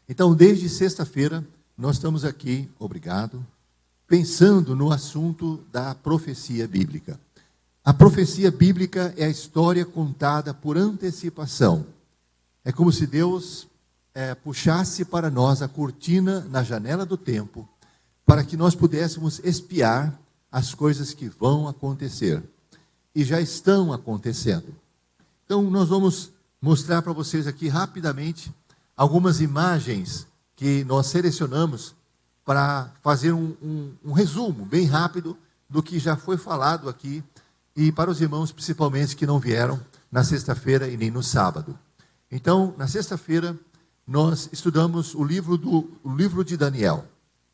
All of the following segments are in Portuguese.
Então, desde sexta-feira, nós estamos aqui, obrigado, pensando no assunto da profecia bíblica. A profecia bíblica é a história contada por antecipação. É como se Deus puxasse para nós a cortina na janela do tempo, para que nós pudéssemos espiar as coisas que vão acontecer. E já estão acontecendo. Então, nós vamos mostrar para vocês aqui rapidamente algumas imagens que nós selecionamos para fazer um resumo bem rápido do que já foi falado aqui e para os irmãos principalmente que não vieram na sexta-feira e nem no sábado. Então, na sexta-feira, nós estudamos o livro de Daniel.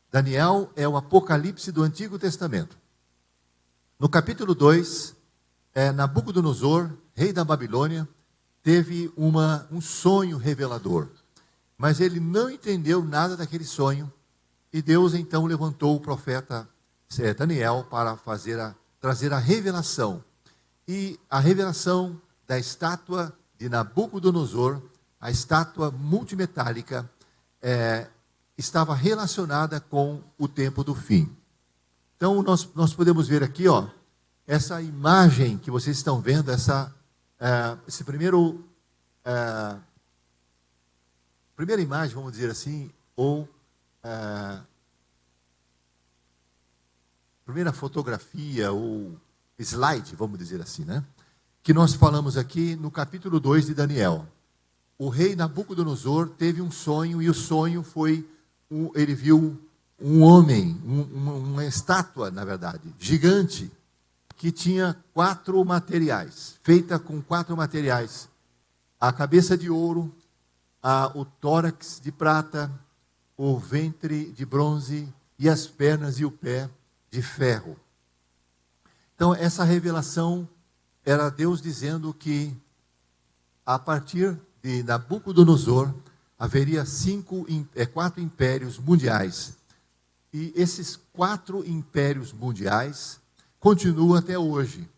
Daniel é o Apocalipse do Antigo Testamento. No capítulo 2, Nabucodonosor, rei da Babilônia, teve um sonho revelador. Mas ele não entendeu nada daquele sonho. E Deus então levantou o profeta Daniel para trazer a revelação. E a revelação da estátua de Nabucodonosor, a estátua multimetálica, estava relacionada com o tempo do fim. Então nós podemos ver aqui, essa imagem que vocês estão vendo, esse primeira imagem, vamos dizer assim, ou primeira fotografia, ou slide, vamos dizer assim, né? Que nós falamos aqui no capítulo 2 de Daniel. O rei Nabucodonosor teve um sonho, e o sonho foi, ele viu um homem, uma estátua, na verdade, gigante, que tinha 4 materiais, feita com 4 materiais. A cabeça de ouro, o tórax de prata, o ventre de bronze e as pernas e o pé de ferro. Então, essa revelação era Deus dizendo que a partir de Nabucodonosor haveria 4 impérios mundiais. E esses 4 impérios mundiais continuam até hoje.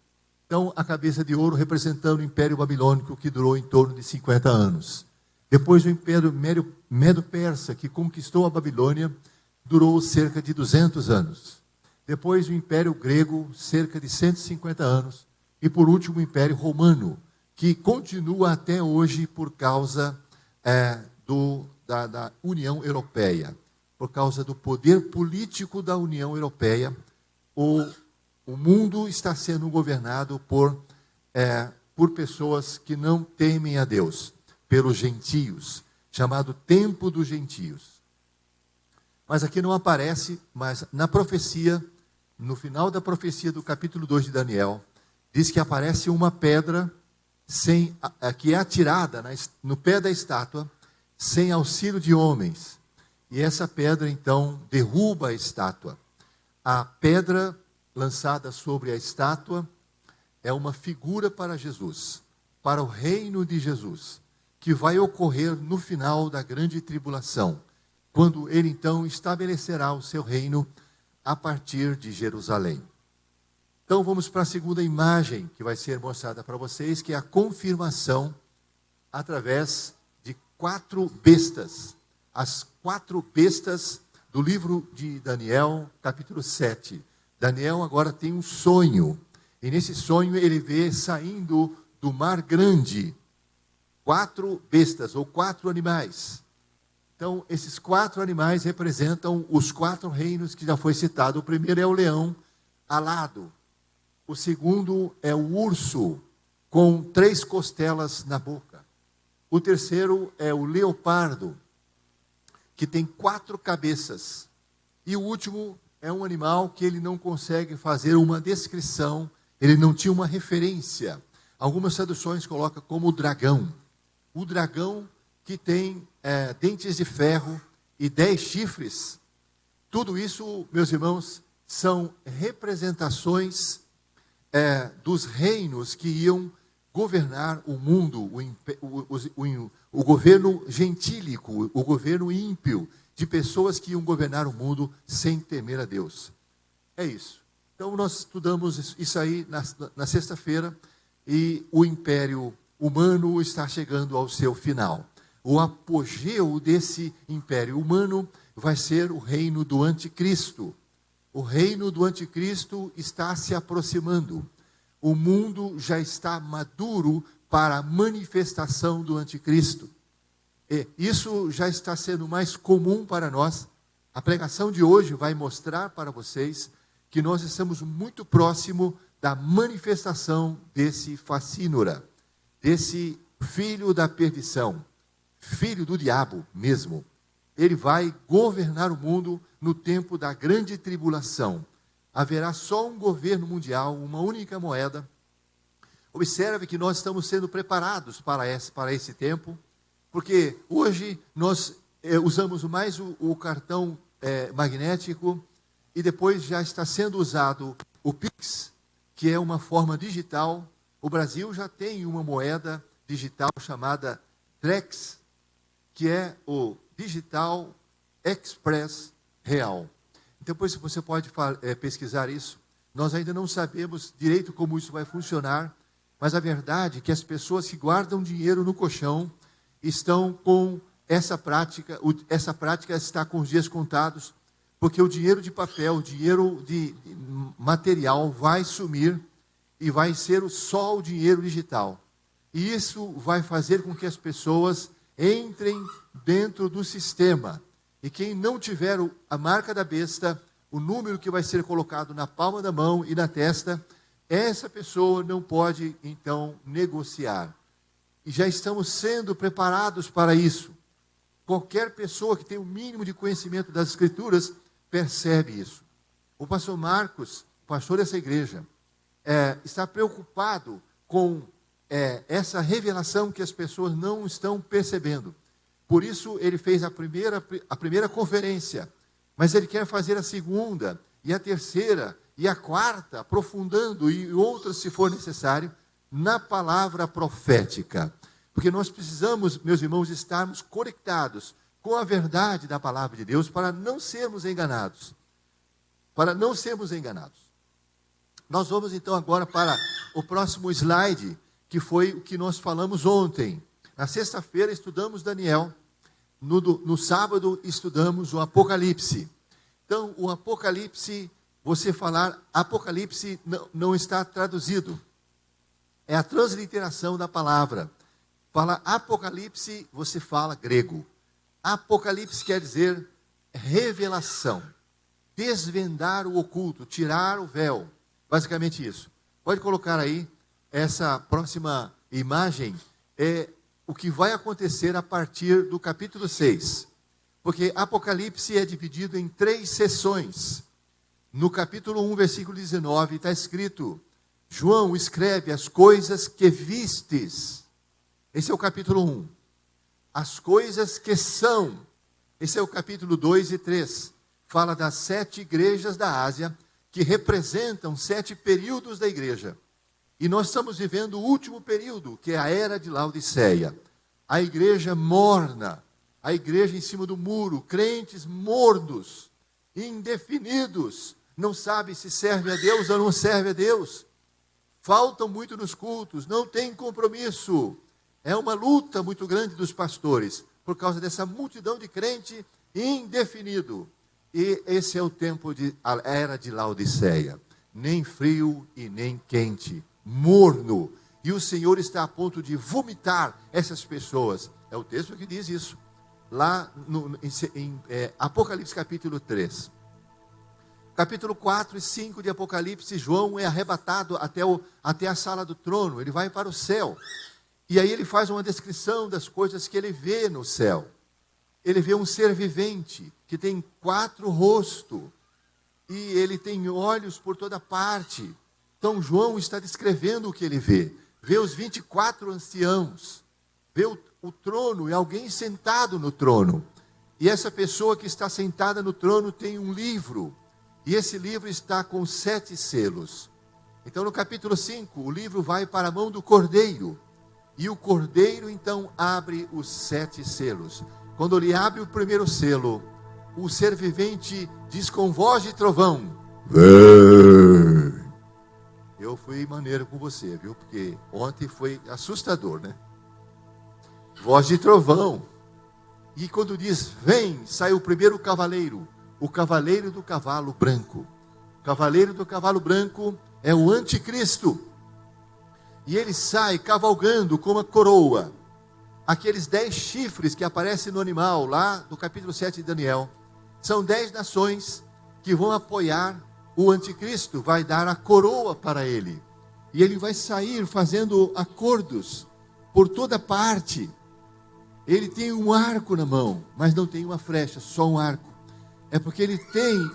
Então, a cabeça de ouro representando o Império Babilônico, que durou em torno de 50 anos. Depois o Império Medo-Persa, que conquistou a Babilônia, durou cerca de 200 anos. Depois o Império Grego, cerca de 150 anos. E por último o Império Romano, que continua até hoje por causa da União Europeia. Por causa do poder político da União Europeia, o mundo está sendo governado por pessoas que não temem a Deus, pelos gentios, chamado tempo dos gentios. Mas aqui não aparece, mas na profecia, no final da profecia do capítulo 2 de Daniel, diz que aparece uma pedra que é atirada no pé da estátua, sem auxílio de homens. E essa pedra então derruba a estátua. A pedra lançada sobre a estátua é uma figura para Jesus, para o reino de Jesus, que vai ocorrer no final da grande tribulação, quando ele então estabelecerá o seu reino a partir de Jerusalém. Então vamos para a segunda imagem que vai ser mostrada para vocês, que é a confirmação através de 4 bestas. As 4 bestas do livro de Daniel, capítulo 7. Daniel agora tem um sonho, e nesse sonho ele vê saindo do mar grande 4 bestas, ou 4 animais. Então, esses 4 animais representam os 4 reinos que já foi citado. O primeiro é o leão alado. O segundo é o urso, com 3 costelas na boca. O terceiro é o leopardo, que tem 4 cabeças. E o último é um animal que ele não consegue fazer uma descrição, ele não tinha uma referência. Algumas traduções colocam como o dragão. O dragão que tem dentes de ferro e 10 chifres. Tudo isso, meus irmãos, são representações dos reinos que iam governar o mundo, o governo gentílico, o governo ímpio, de pessoas que iam governar o mundo sem temer a Deus. É isso. Então nós estudamos isso aí na sexta-feira, e o império humano está chegando ao seu final. o apogeu desse império humano vai ser o reino do anticristo. O reino do anticristo está se aproximando. O mundo já está maduro para a manifestação do anticristo. E isso já está sendo mais comum para nós. A pregação de hoje vai mostrar para vocês que nós estamos muito próximo da manifestação desse facínora, desse filho da perdição, filho do diabo mesmo. Ele vai governar o mundo no tempo da grande tribulação. Haverá só um governo mundial, uma única moeda. Observe que nós estamos sendo preparados para esse tempo, porque hoje nós usamos mais o cartão magnético, e depois já está sendo usado o Pix, que é uma forma digital. O Brasil já tem uma moeda digital chamada Drex, que é o Digital Express Real. Então, depois você pode pesquisar isso. Nós ainda não sabemos direito como isso vai funcionar, mas a verdade é que as pessoas que guardam dinheiro no colchão estão com essa prática está com os dias contados, porque o dinheiro de papel, o dinheiro de material vai sumir e vai ser só o dinheiro digital. E isso vai fazer com que as pessoas entrem dentro do sistema. E quem não tiver a marca da besta, o número que vai ser colocado na palma da mão e na testa, essa pessoa não pode, então, negociar. E já estamos sendo preparados para isso. Qualquer pessoa que tem o mínimo de conhecimento das Escrituras percebe isso. O pastor Marcos, pastor dessa igreja, está preocupado com essa revelação que as pessoas não estão percebendo. Por isso, ele fez a primeira conferência, mas ele quer fazer a segunda, e a terceira, e a quarta, aprofundando, e outras, se for necessário, na palavra profética. Porque nós precisamos, meus irmãos, estarmos conectados com a verdade da palavra de Deus para não sermos enganados. Para não sermos enganados. Nós vamos então agora para o próximo slide, que foi o que nós falamos ontem. Na sexta-feira estudamos Daniel, no sábado estudamos o Apocalipse. Então, o Apocalipse, você falar Apocalipse não está traduzido. É a transliteração da palavra. Fala Apocalipse, você fala grego. Apocalipse quer dizer revelação, desvendar o oculto, tirar o véu. Basicamente isso. Pode colocar aí essa próxima imagem, é o que vai acontecer a partir do capítulo 6. Porque Apocalipse é dividido em 3 sessões. No capítulo 1, versículo 19, está escrito: João escreve as coisas que vistes. Esse é o capítulo 1. As coisas que são. Esse é o capítulo 2 e 3. Fala das 7 igrejas da Ásia, que representam 7 períodos da igreja. E nós estamos vivendo o último período, que é a era de Laodiceia. A igreja morna, a igreja em cima do muro, crentes mornos, indefinidos, não sabe se serve a Deus ou não serve a Deus. Faltam muito nos cultos, não tem compromisso. É uma luta muito grande dos pastores, por causa dessa multidão de crente indefinido. E esse é o tempo a era de Laodiceia. Nem frio e nem quente, morno. E o Senhor está a ponto de vomitar essas pessoas. É o texto que diz isso. Lá em Apocalipse capítulo 3. Capítulo 4 e 5 de Apocalipse, João é arrebatado até a sala do trono. Ele vai para o céu. E aí ele faz uma descrição das coisas que ele vê no céu. Ele vê um ser vivente, que tem 4 rostos. E ele tem olhos por toda parte. Então João está descrevendo o que ele vê. Vê os 24 anciãos. Vê o trono e alguém sentado no trono. E essa pessoa que está sentada no trono tem um livro. E esse livro está com 7 selos. Então no capítulo 5, o livro vai para a mão do Cordeiro. E o Cordeiro então abre os 7 selos. Quando ele abre o primeiro selo, o ser vivente diz com voz de trovão: vem! Eu fui maneiro com você, viu? Porque ontem foi assustador, né? Voz de trovão. E quando diz vem, sai o primeiro cavaleiro, o cavaleiro do cavalo branco. O cavaleiro do cavalo branco é o anticristo. E ele sai cavalgando com uma coroa. Aqueles 10 chifres que aparecem no animal, lá no capítulo 7 de Daniel, são 10 nações que vão apoiar o anticristo, vai dar a coroa para ele. E ele vai sair fazendo acordos por toda parte. Ele tem um arco na mão, mas não tem uma flecha, só um arco. É porque ele tem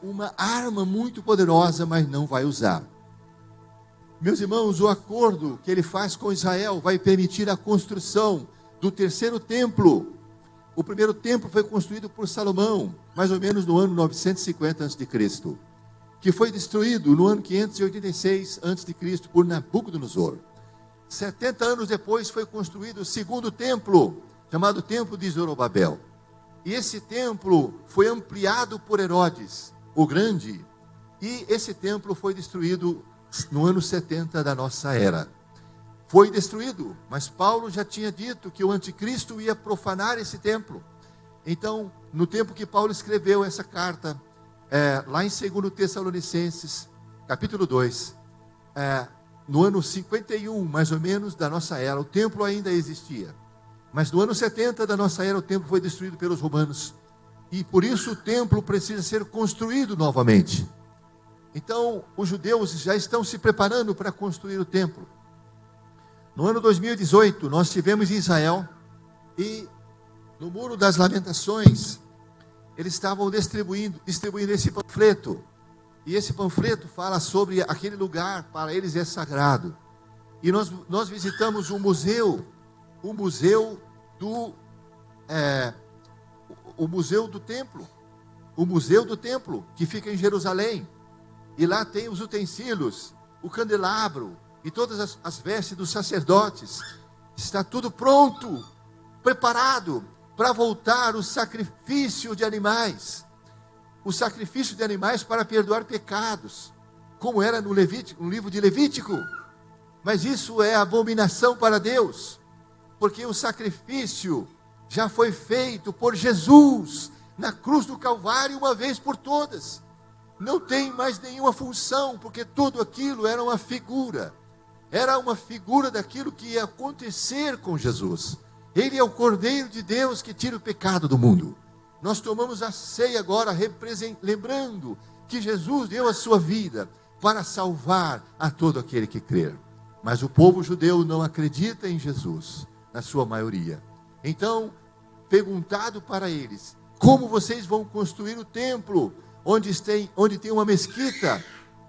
uma arma muito poderosa, mas não vai usar. Meus irmãos, o acordo que ele faz com Israel vai permitir a construção do terceiro templo. O primeiro templo foi construído por Salomão, mais ou menos no ano 950 a.C., que foi destruído no ano 586 a.C. por Nabucodonosor. 70 anos depois foi construído o segundo templo, chamado Templo de Zorobabel. E esse templo foi ampliado por Herodes, o Grande, e esse templo foi destruído no ano 70 da nossa era. Foi destruído, mas Paulo já tinha dito que o anticristo ia profanar esse templo. Então, no tempo que Paulo escreveu essa carta, lá em 2 Tessalonicenses, capítulo 2, no ano 51, mais ou menos, da nossa era, o templo ainda existia. Mas no ano 70 da nossa era, o templo foi destruído pelos romanos. E por isso o templo precisa ser construído novamente. Então, os judeus já estão se preparando para construir o templo. No ano 2018, nós estivemos em Israel e no Muro das Lamentações, eles estavam distribuindo esse panfleto. E esse panfleto fala sobre aquele lugar, para eles é sagrado. E nós visitamos o museu do templo, que fica em Jerusalém. E lá tem os utensílios, o candelabro e todas as vestes dos sacerdotes. Está tudo pronto, preparado para voltar o sacrifício de animais. O sacrifício de animais para perdoar pecados, como era no livro de Levítico. Mas isso é abominação para Deus, porque o sacrifício já foi feito por Jesus na cruz do Calvário uma vez por todas. Não tem mais nenhuma função, porque tudo aquilo era uma figura daquilo que ia acontecer com Jesus. Ele é o Cordeiro de Deus que tira o pecado do mundo. Nós tomamos a ceia agora, lembrando que Jesus deu a sua vida para salvar a todo aquele que crer. Mas o povo judeu não acredita em Jesus, na sua maioria. Então, perguntado para eles, como vocês vão construir o templo, onde tem uma mesquita,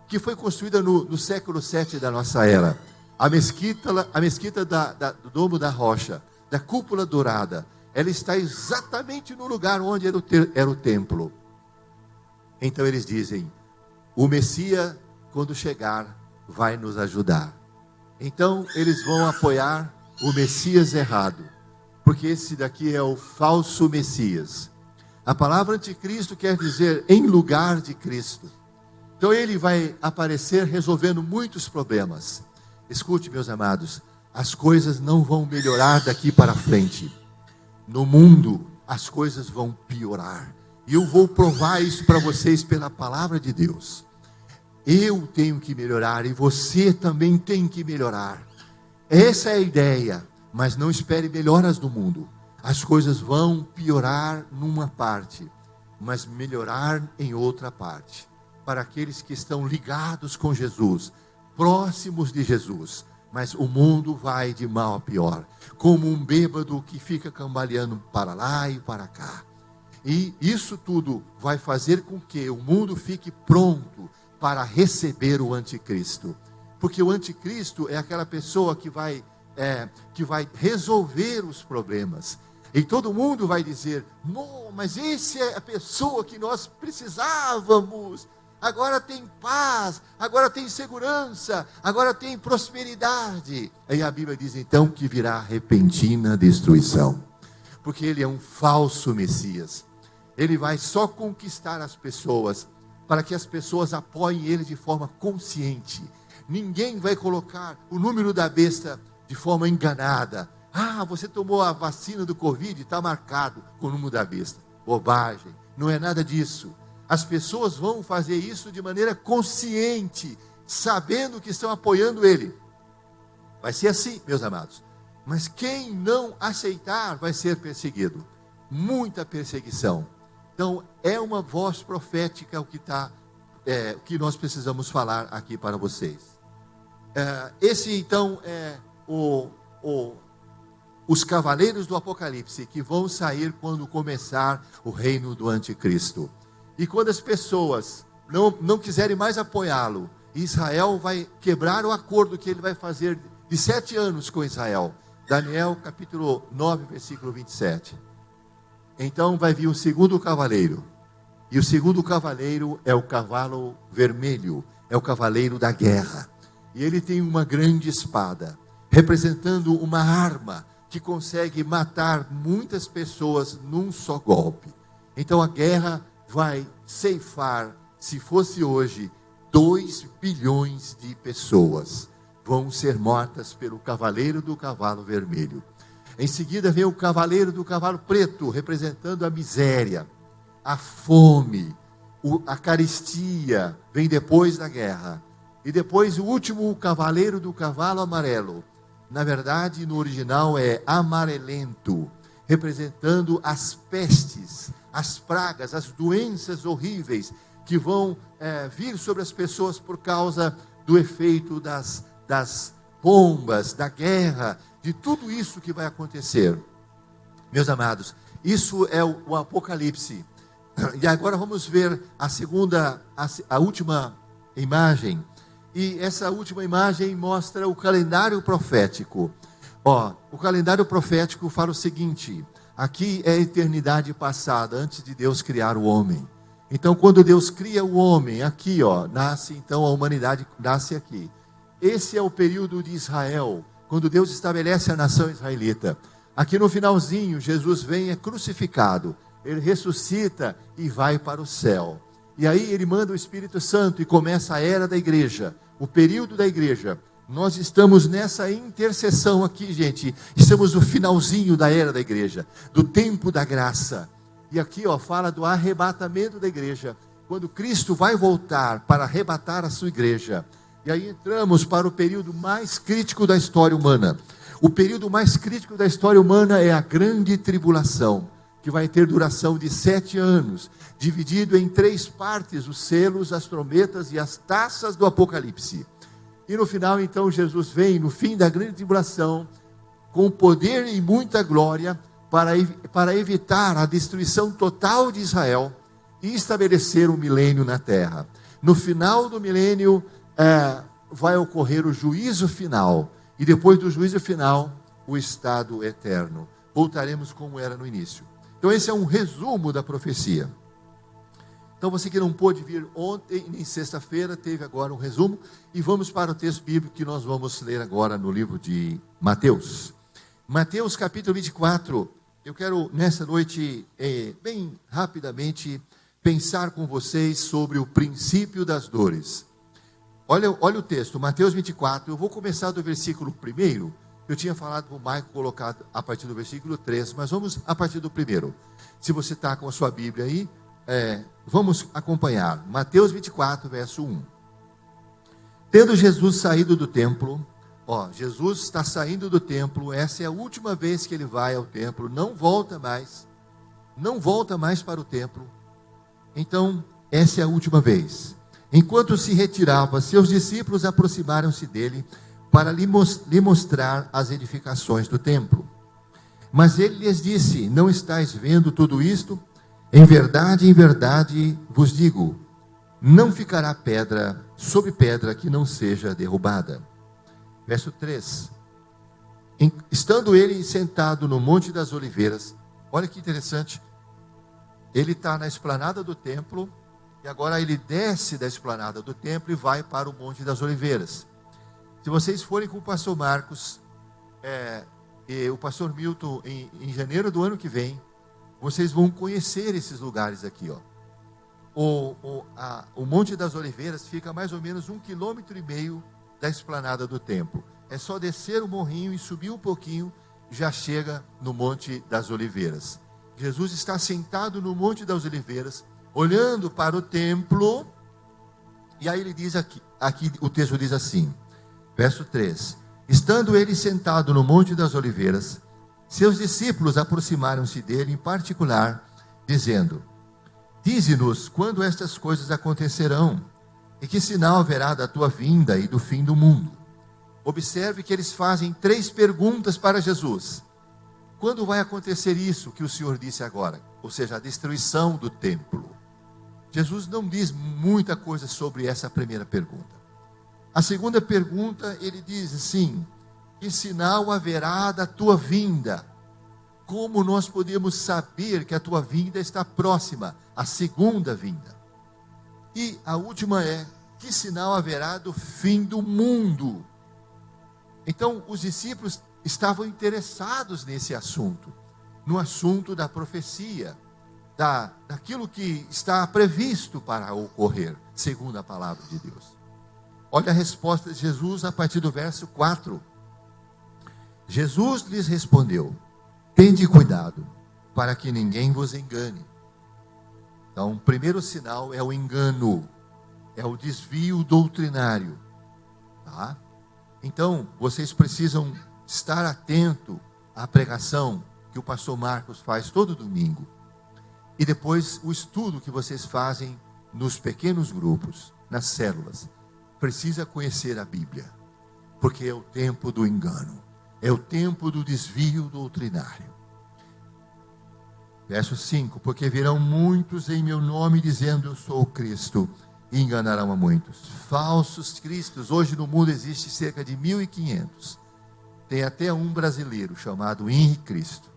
que foi construída no século 7 da nossa era. A mesquita do Domo da Rocha, da cúpula dourada, ela está exatamente no lugar onde era o templo. Então eles dizem, o Messias, quando chegar, vai nos ajudar. Então eles vão apoiar o Messias errado, porque esse daqui é o falso Messias. A palavra anticristo quer dizer em lugar de Cristo. Então ele vai aparecer resolvendo muitos problemas. Escute, meus amados, as coisas não vão melhorar daqui para frente. No mundo, as coisas vão piorar. E eu vou provar isso para vocês pela palavra de Deus. Eu tenho que melhorar e você também tem que melhorar. Essa é a ideia, mas não espere melhoras do mundo. As coisas vão piorar numa parte, mas melhorar em outra parte. Para aqueles que estão ligados com Jesus, próximos de Jesus. Mas o mundo vai de mal a pior, como um bêbado que fica cambaleando para lá e para cá. E isso tudo vai fazer com que o mundo fique pronto para receber o anticristo. Porque o anticristo é aquela pessoa que vai resolver os problemas. E todo mundo vai dizer, não, mas essa é a pessoa que nós precisávamos. Agora tem paz, agora tem segurança, agora tem prosperidade. Aí a Bíblia diz então que virá repentina destruição. Porque ele é um falso Messias. Ele vai só conquistar as pessoas, para que as pessoas apoiem ele de forma consciente. Ninguém vai colocar o número da besta de forma enganada. Ah, você tomou a vacina do Covid, está marcado com o número da besta. Bobagem, não é nada disso. As pessoas vão fazer isso de maneira consciente, sabendo que estão apoiando ele. Vai ser assim, meus amados. Mas quem não aceitar vai ser perseguido. Muita perseguição. Então, é uma voz profética o que nós precisamos falar aqui para vocês. Esse, então, é os cavaleiros do Apocalipse que vão sair quando começar o reino do anticristo. E quando as pessoas não quiserem mais apoiá-lo, Israel vai quebrar o acordo que ele vai fazer de 7 anos com Israel. Daniel capítulo 9, versículo 27. Então vai vir o segundo cavaleiro. E o segundo cavaleiro é o cavalo vermelho, é o cavaleiro da guerra. E ele tem uma grande espada, representando uma arma que consegue matar muitas pessoas num só golpe. Então a guerra vai ceifar, se fosse hoje, 2 bilhões de pessoas vão ser mortas pelo cavaleiro do cavalo vermelho. Em seguida vem o cavaleiro do cavalo preto, representando a miséria, a fome, a carestia, vem depois da guerra. E depois o último, o cavaleiro do cavalo amarelo. Na verdade, no original é amarelento, representando as pestes, as pragas, as doenças horríveis que vão vir sobre as pessoas por causa do efeito das bombas, da guerra, de tudo isso que vai acontecer. Meus amados, isso é o Apocalipse. E agora vamos ver a última imagem. E essa última imagem mostra o calendário profético. O calendário profético fala o seguinte: aqui é a eternidade passada, antes de Deus criar o homem. Então, quando Deus cria o homem, aqui, nasce, então a humanidade nasce aqui. Esse é o período de Israel, quando Deus estabelece a nação israelita. Aqui no finalzinho, Jesus vem, é crucificado, ele ressuscita e vai para o céu. E aí ele manda o Espírito Santo e começa a era da igreja, o período da igreja. Nós estamos nessa intercessão aqui, gente. Estamos no finalzinho da era da igreja, do tempo da graça. E aqui, fala do arrebatamento da igreja, quando Cristo vai voltar para arrebatar a sua igreja. E aí entramos para o período mais crítico da história humana. O período mais crítico da história humana é a grande tribulação, que vai ter duração de 7 anos, dividido em 3 partes, os selos, as trombetas e as taças do Apocalipse. E no final, então, Jesus vem, no fim da grande tribulação, com poder e muita glória, para evitar a destruição total de Israel e estabelecer um milênio na terra. No final do milênio, vai ocorrer o juízo final, e depois do juízo final, o estado eterno. Voltaremos como era no início. Então esse é um resumo da profecia. Então você que não pôde vir ontem, nem sexta-feira, teve agora um resumo, e vamos para o texto bíblico que nós vamos ler agora no livro de Mateus. Mateus capítulo 24, eu quero nessa noite, bem rapidamente, pensar com vocês sobre o princípio das dores. Olha o texto, Mateus 24, eu vou começar do versículo 1, eu tinha falado para o Maico colocar a partir do versículo 3, mas vamos a partir do 1. Se você está com a sua Bíblia aí, vamos acompanhar. Mateus 24, verso 1. Tendo Jesus saído do templo, Jesus está saindo do templo, essa é a última vez que ele vai ao templo, não volta mais para o templo. Então, essa é a última vez. Enquanto se retirava, seus discípulos aproximaram-se dele para lhe mostrar as edificações do templo. Mas ele lhes disse: não estáis vendo tudo isto? Em verdade vos digo, não ficará pedra sobre pedra que não seja derrubada. Verso 3. Estando ele sentado no Monte das Oliveiras, olha que interessante, ele está na esplanada do templo, e agora ele desce da esplanada do templo e vai para o Monte das Oliveiras. Se vocês forem com o pastor Marcos, e o pastor Milton, em janeiro do ano que vem, vocês vão conhecer esses lugares aqui. O Monte das Oliveiras fica a mais ou menos 1,5 km da esplanada do templo. É só descer o morrinho e subir um pouquinho, já chega no Monte das Oliveiras. Jesus está sentado no Monte das Oliveiras, olhando para o templo, e aí ele diz aqui o texto diz assim, verso 3: estando ele sentado no Monte das Oliveiras, seus discípulos aproximaram-se dele em particular, dizendo: dize-nos quando estas coisas acontecerão, e que sinal haverá da tua vinda e do fim do mundo. Observe que eles fazem 3 perguntas para Jesus. Quando vai acontecer isso que o Senhor disse agora? Ou seja, a destruição do templo. Jesus não diz muita coisa sobre essa primeira pergunta. A segunda pergunta, ele diz assim: que sinal haverá da tua vinda? Como nós podemos saber que a tua vinda está próxima, a segunda vinda? E a última é: que sinal haverá do fim do mundo? Então, os discípulos estavam interessados nesse assunto, no assunto da profecia, daquilo que está previsto para ocorrer, segundo a palavra de Deus. Olha a resposta de Jesus a partir do verso 4. Jesus lhes respondeu: tende cuidado, para que ninguém vos engane. Então, o primeiro sinal é o engano, é o desvio doutrinário. Tá? Então, vocês precisam estar atento à pregação que o pastor Marcos faz todo domingo. E depois o estudo que vocês fazem nos pequenos grupos, nas células. Precisa conhecer a Bíblia, porque é o tempo do engano, é o tempo do desvio doutrinário. Verso 5: porque virão muitos em meu nome dizendo eu sou o Cristo, e enganarão a muitos. Falsos cristos, hoje no mundo existe cerca de 1.500. Tem até um brasileiro chamado Henrique Cristo,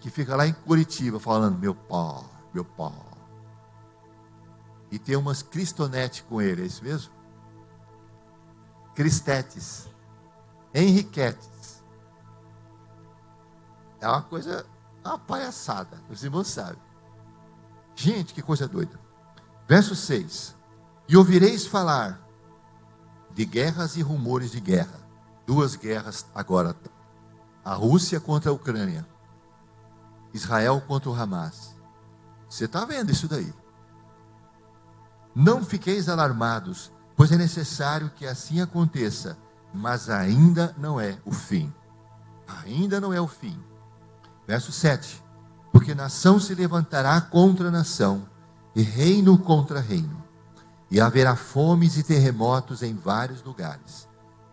que fica lá em Curitiba falando meu pó. E tem umas cristonete com ele, é isso mesmo? Cristetes, Henriquetes. É uma coisa, uma palhaçada, os irmãos sabem. Gente, que coisa doida. Verso 6: e ouvireis falar de guerras e rumores de guerra. 2 guerras agora. A Rússia contra a Ucrânia. Israel contra o Hamas. Você está vendo isso daí? Não fiqueis alarmados, pois é necessário que assim aconteça, mas ainda não é o fim. Ainda não é o fim. Verso 7: porque nação se levantará contra nação, e reino contra reino, e haverá fomes e terremotos em vários lugares.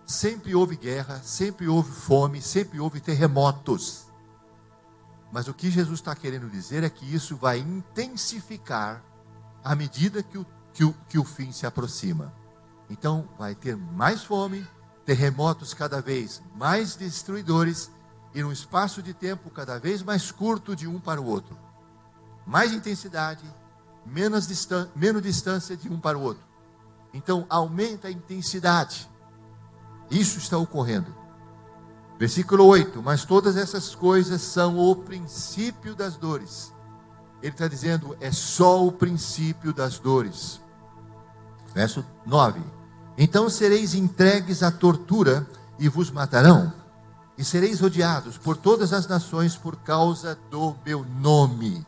Sempre houve guerra, sempre houve fome, sempre houve terremotos. Mas o que Jesus está querendo dizer é que isso vai intensificar à medida que o fim se aproxima. Então vai ter mais fome, terremotos cada vez mais destruidores, e num espaço de tempo cada vez mais curto de um para o outro. Mais intensidade, menos distância de um para o outro. Então aumenta a intensidade. Isso está ocorrendo. Versículo 8: mas todas essas coisas são o princípio das dores. Ele está dizendo, é só o princípio das dores. Verso 9: então sereis entregues à tortura e vos matarão, e sereis odiados por todas as nações por causa do meu nome.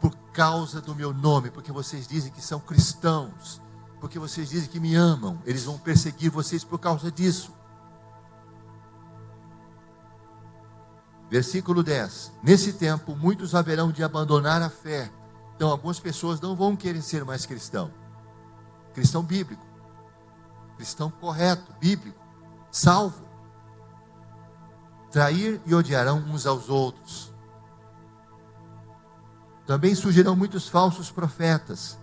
Por causa do meu nome, porque vocês dizem que são cristãos, porque vocês dizem que me amam, eles vão perseguir vocês por causa disso. Versículo 10: nesse tempo muitos haverão de abandonar a fé. Então algumas pessoas não vão querer ser mais cristão bíblico, cristão correto, bíblico, salvo. Trair e odiarão uns aos outros. Também surgirão muitos falsos profetas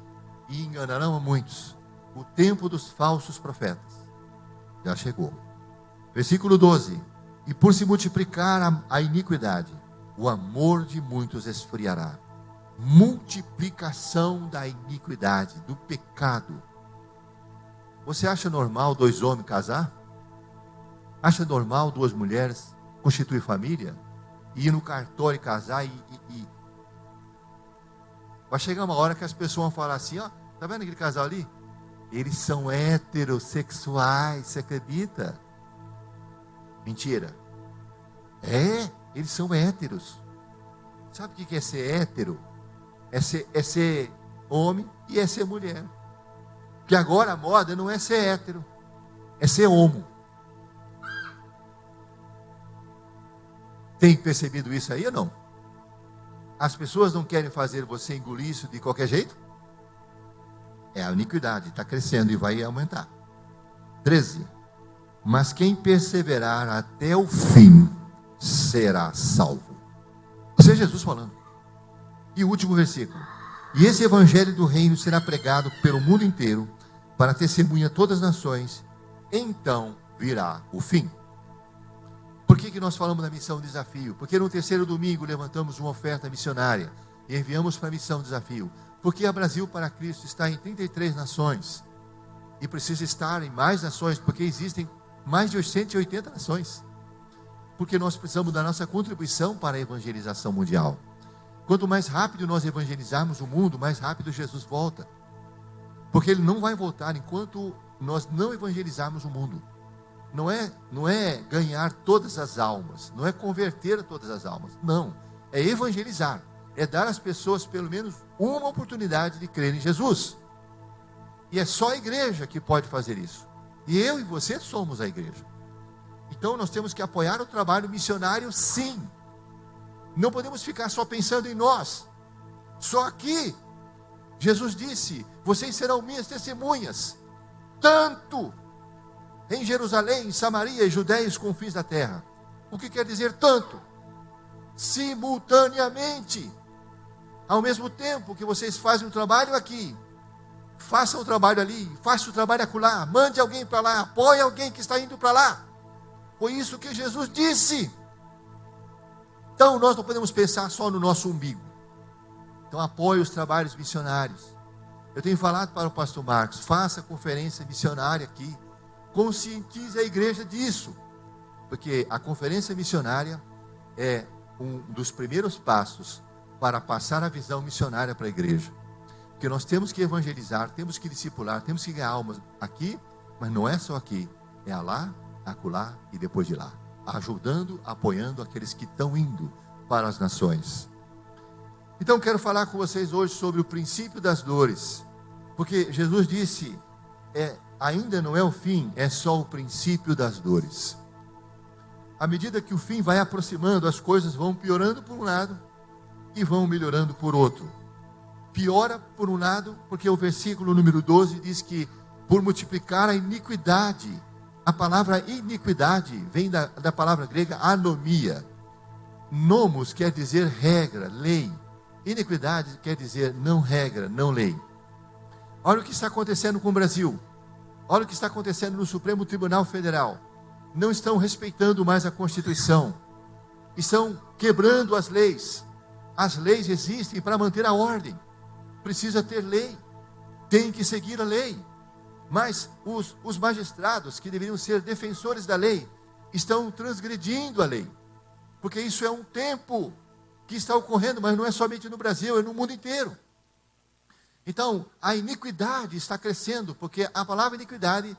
e enganarão a muitos. O tempo dos falsos profetas já chegou. Versículo 12: e por se multiplicar a iniquidade, o amor de muitos esfriará. Multiplicação da iniquidade, do pecado. Você acha normal 2 homens casar? Acha normal 2 mulheres constituir família? E ir no cartório casar e... Vai chegar uma hora que as pessoas vão falar assim, ó, tá vendo aquele casal ali? Eles são heterossexuais, você acredita? Mentira. Eles são héteros. Sabe o que é ser hétero? É ser homem e é ser mulher. Porque agora a moda não é ser hétero, é ser homo. Tem percebido isso aí ou não? As pessoas não querem fazer você engolir isso de qualquer jeito? É a iniquidade, está crescendo e vai aumentar. 13. Mas quem perseverar até o fim será salvo. Isso é Jesus falando. E o último versículo. E esse evangelho do reino será pregado pelo mundo inteiro, para testemunha a todas as nações, então virá o fim. Por que nós falamos da missão desafio? Porque no terceiro domingo levantamos uma oferta missionária e enviamos para a missão desafio. Porque a Brasil para Cristo está em 33 nações e precisa estar em mais nações, porque existem mais de 180 nações. Porque nós precisamos da nossa contribuição para a evangelização mundial. Quanto mais rápido nós evangelizarmos o mundo, mais rápido Jesus volta. Porque Ele não vai voltar enquanto nós não evangelizarmos o mundo. Não é ganhar todas as almas, não é converter todas as almas, não. É evangelizar, é dar às pessoas pelo menos uma oportunidade de crer em Jesus. E é só a igreja que pode fazer isso. E eu e você somos a igreja. Então nós temos que apoiar o trabalho missionário, sim. Não podemos ficar só pensando em nós. Só aqui, Jesus disse: vocês serão minhas testemunhas, tanto em Jerusalém, em Samaria e Judéia e os confins da terra. O que quer dizer tanto? Simultaneamente. Ao mesmo tempo que vocês fazem o trabalho aqui, façam o trabalho ali, façam o trabalho acolá, mande alguém para lá, apoie alguém que está indo para lá. Foi isso que Jesus disse. Então nós não podemos pensar só no nosso umbigo. Então apoie os trabalhos missionários. Eu tenho falado para o pastor Marcos: faça conferência missionária aqui. Conscientize a igreja disso. Porque a conferência missionária é um dos primeiros passos para passar a visão missionária para a igreja. Porque nós temos que evangelizar, temos que discipular, temos que ganhar almas aqui, mas não é só aqui. É lá, acolá e depois de lá. Ajudando, apoiando aqueles que estão indo para as nações. Então quero falar com vocês hoje sobre o princípio das dores. Porque Jesus disse, ainda não é o fim, é só o princípio das dores. À medida que o fim vai aproximando, as coisas vão piorando por um lado e vão melhorando por outro. Piora por um lado, porque o versículo número 12 diz que por multiplicar a iniquidade. A palavra iniquidade vem da palavra grega anomia. Nomos quer dizer regra, lei. Iniquidade quer dizer não regra, não lei. Olha o que está acontecendo com o Brasil. Olha o que está acontecendo no Supremo Tribunal Federal. Não estão respeitando mais a Constituição. Estão quebrando as leis. As leis existem para manter a ordem. Precisa ter lei. Tem que seguir a lei. Mas os magistrados, que deveriam ser defensores da lei, estão transgredindo a lei. Porque isso é um tempo que está ocorrendo, mas não é somente no Brasil, é no mundo inteiro. Então, a iniquidade está crescendo, porque a palavra iniquidade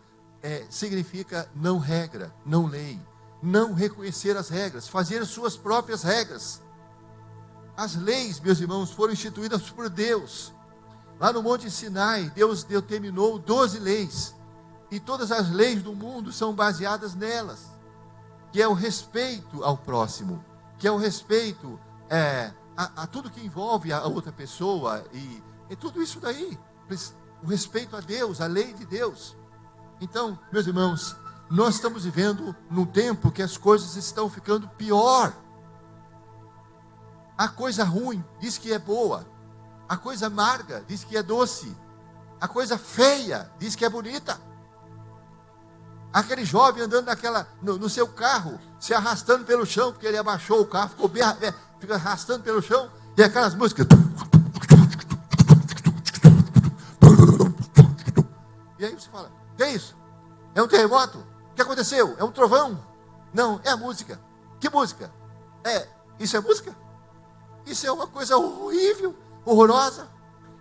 significa não regra, não lei, não reconhecer as regras, fazer suas próprias regras. As leis, meus irmãos, foram instituídas por Deus. Lá no Monte Sinai, Deus determinou 12 leis. E todas as leis do mundo são baseadas nelas. Que é o respeito ao próximo. Que é o respeito a tudo que envolve a outra pessoa. E tudo isso daí. O respeito a Deus, a lei de Deus. Então, meus irmãos, nós estamos vivendo num tempo que as coisas estão ficando pior. A coisa ruim diz que é boa. A coisa amarga diz que é doce. A coisa feia diz que é bonita. Aquele jovem andando no seu carro, se arrastando pelo chão, porque ele abaixou o carro, fica arrastando pelo chão, e aquelas músicas. E aí você fala: que é isso? É um terremoto? O que aconteceu? É um trovão? Não, é a música. Que música? Isso é música? Isso é uma coisa horrível, horrorosa.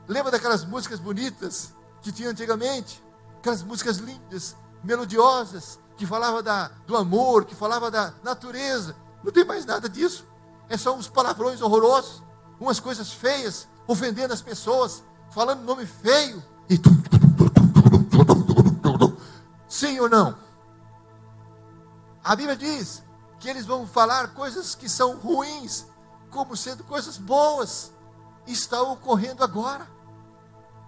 Lembra daquelas músicas bonitas que tinha antigamente? Aquelas músicas lindas, melodiosas, que falavam do amor, que falavam da natureza. Não tem mais nada disso. É só uns palavrões horrorosos, umas coisas feias, ofendendo as pessoas, falando nome feio. E sim ou não? A Bíblia diz que eles vão falar coisas que são ruins, como sendo coisas boas. Está ocorrendo agora.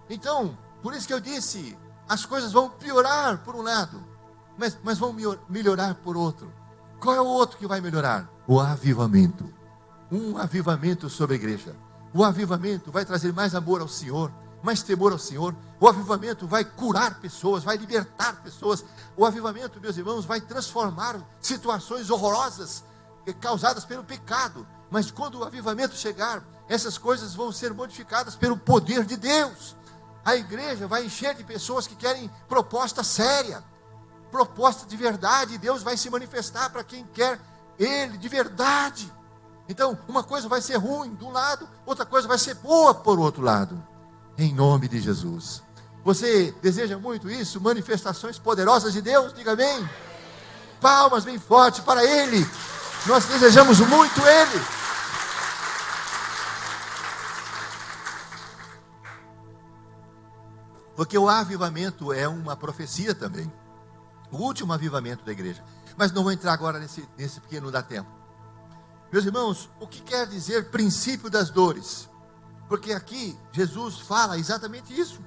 Então, por isso que eu disse, as coisas vão piorar por um lado, mas vão melhorar por outro. Qual é o outro que vai melhorar? O avivamento. Um avivamento sobre a igreja. O avivamento vai trazer mais amor ao Senhor, mais temor ao Senhor. O avivamento vai curar pessoas, vai libertar pessoas. O avivamento, meus irmãos, vai transformar situações horrorosas causadas pelo pecado. Mas quando o avivamento chegar, essas coisas vão ser modificadas pelo poder de Deus. A igreja vai encher de pessoas que querem proposta séria, proposta de verdade. Deus vai se manifestar para quem quer Ele de verdade. Então, uma coisa vai ser ruim de um lado, outra coisa vai ser boa por outro lado. Em nome de Jesus. Você deseja muito isso? Manifestações poderosas de Deus? Diga amém. Palmas bem fortes para Ele. Nós desejamos muito Ele. Porque o avivamento é uma profecia também. O último avivamento da igreja. Mas não vou entrar agora nesse porque não dá tempo. Meus irmãos, o que quer dizer princípio das dores? Porque aqui Jesus fala exatamente isso.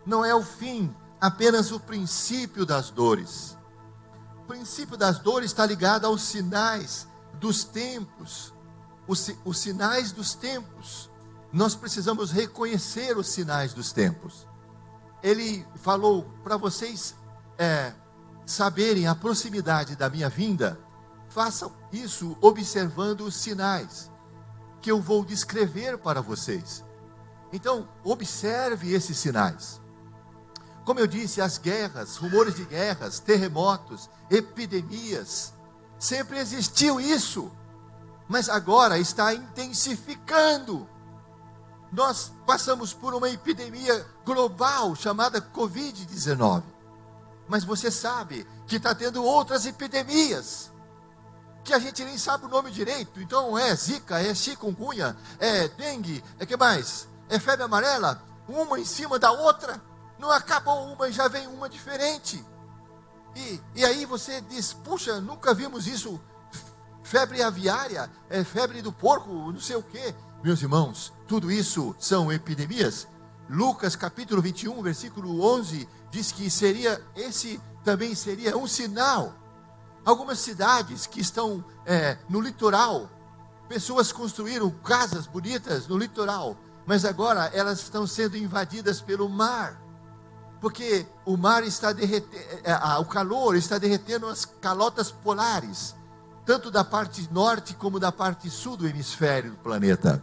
Não é o fim, apenas o princípio das dores. O princípio das dores está ligado aos sinais dos tempos. Os sinais dos tempos. Nós precisamos reconhecer os sinais dos tempos. Ele falou para vocês saberem a proximidade da minha vinda. Façam isso observando os sinais que eu vou descrever para vocês. Então, observe esses sinais. Como eu disse, as guerras, rumores de guerras, terremotos, epidemias, sempre existiu isso, mas agora está intensificando. Nós passamos por uma epidemia global chamada Covid-19, mas você sabe que está tendo outras epidemias, que a gente nem sabe o nome direito. Então é zika, é chikungunya, é dengue, é que mais? É febre amarela, uma em cima da outra. Não acabou uma e já vem uma diferente. E aí você diz, puxa, nunca vimos isso. Febre aviária, febre do porco, não sei o quê. Meus irmãos, tudo isso são epidemias. Lucas capítulo 21, versículo 11, diz que esse também seria um sinal. Algumas cidades que estão no litoral, pessoas construíram casas bonitas no litoral, mas agora elas estão sendo invadidas pelo mar, porque o mar está derretendo, o calor está derretendo as calotas polares, tanto da parte norte como da parte sul do hemisfério do planeta,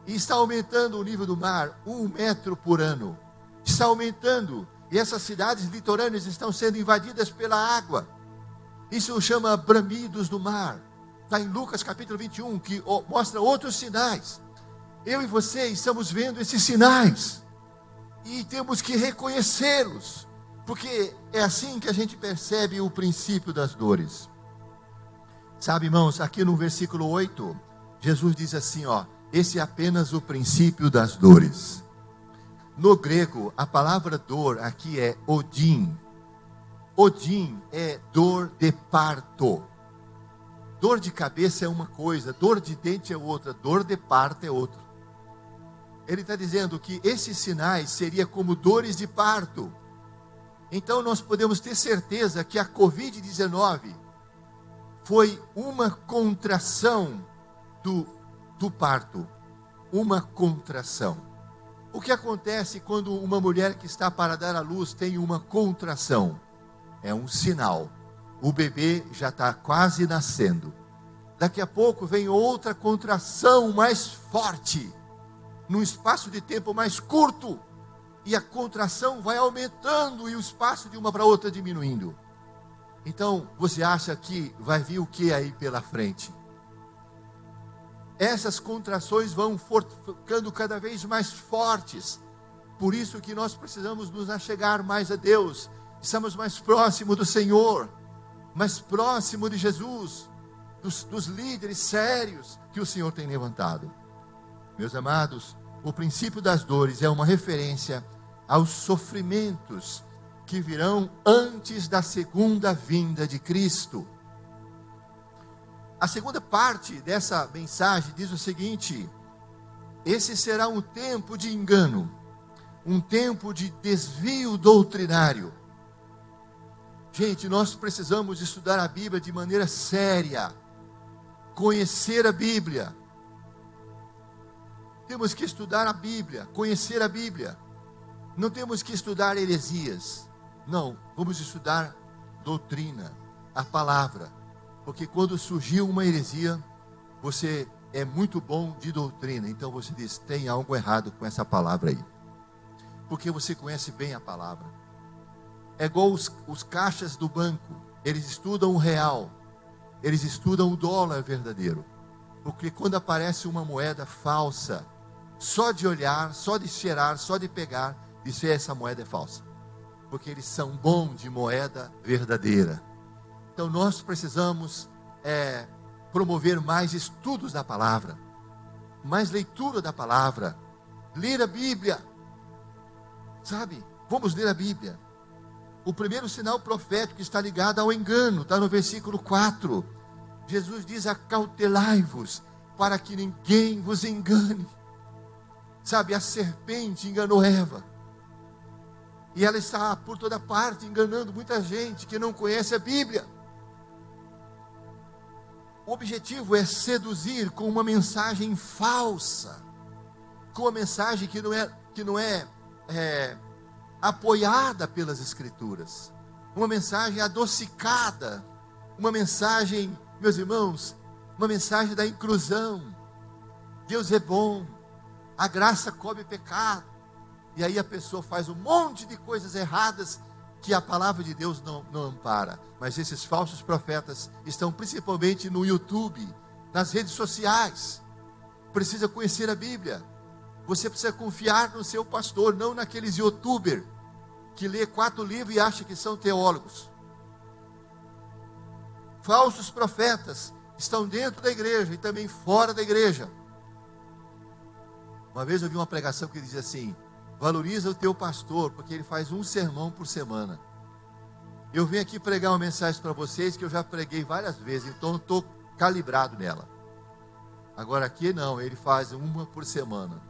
e está aumentando o nível do mar 1 metro por ano, está aumentando, e essas cidades litorâneas estão sendo invadidas pela água. Isso chama bramidos do mar. Está em Lucas capítulo 21, que mostra outros sinais. Eu e você estamos vendo esses sinais. E temos que reconhecê-los. Porque é assim que a gente percebe o princípio das dores. Sabe, irmãos, aqui no versículo 8, Jesus diz assim, esse é apenas o princípio das dores. No grego, a palavra dor aqui é Odin. Odin é dor de parto. Dor de cabeça é uma coisa, dor de dente é outra, dor de parto é outra. Ele está dizendo que esses sinais seriam como dores de parto. Então nós podemos ter certeza que a Covid-19 foi uma contração do parto. Uma contração. O que acontece quando uma mulher que está para dar à luz tem uma contração? É um sinal. O bebê já está quase nascendo. Daqui a pouco vem outra contração mais forte, num espaço de tempo mais curto. E a contração vai aumentando e o espaço de uma para outra diminuindo. Então, você acha que vai vir o que aí pela frente? Essas contrações vão ficando cada vez mais fortes. Por isso que nós precisamos nos achegar mais a Deus. Estamos mais próximo do Senhor, mais próximo de Jesus. dos líderes sérios que o Senhor tem levantado. Meus amados, o princípio das dores é uma referência aos sofrimentos que virão antes da segunda vinda de Cristo. A segunda parte dessa mensagem diz o seguinte: esse será um tempo de engano, um tempo de desvio doutrinário. Gente, nós precisamos estudar a Bíblia de maneira séria, conhecer a Bíblia. Temos que estudar a Bíblia, conhecer a Bíblia. Não temos que estudar heresias. Não, vamos estudar doutrina, a palavra. Porque quando surgiu uma heresia, você é muito bom de doutrina. Então você diz, tem algo errado com essa palavra aí. Porque você conhece bem a palavra. É igual os caixas do banco. Eles estudam o real. Eles estudam o dólar verdadeiro. Porque quando aparece uma moeda falsa, só de olhar, só de cheirar, só de pegar, dizer essa moeda é falsa. Porque eles são bons de moeda verdadeira. Então nós precisamos promover mais estudos da palavra, mais leitura da palavra, ler a Bíblia, sabe? Vamos ler a Bíblia. O primeiro sinal profético está ligado ao engano, está no versículo 4. Jesus diz, acautelai-vos, para que ninguém vos engane. Sabe, a serpente enganou Eva. E ela está por toda parte enganando muita gente que não conhece a Bíblia. O objetivo é seduzir com uma mensagem falsa, com uma mensagem que não é apoiada pelas Escrituras, uma mensagem adocicada, uma mensagem, meus irmãos, uma mensagem da inclusão. Deus é bom, a graça cobre pecado, e aí a pessoa faz um monte de coisas erradas que a palavra de Deus não ampara. Mas esses falsos profetas estão principalmente no YouTube, nas redes sociais. Precisa conhecer a Bíblia. Você precisa confiar no seu pastor, não naqueles youtubers que lê 4 livros e acha que são teólogos. Falsos profetas estão dentro da igreja e também fora da igreja. Uma vez eu vi uma pregação que dizia assim: valoriza o teu pastor, porque ele faz um sermão por semana. Eu vim aqui pregar uma mensagem para vocês que eu já preguei várias vezes, então eu estou calibrado nela. Agora aqui não, ele faz uma por semana.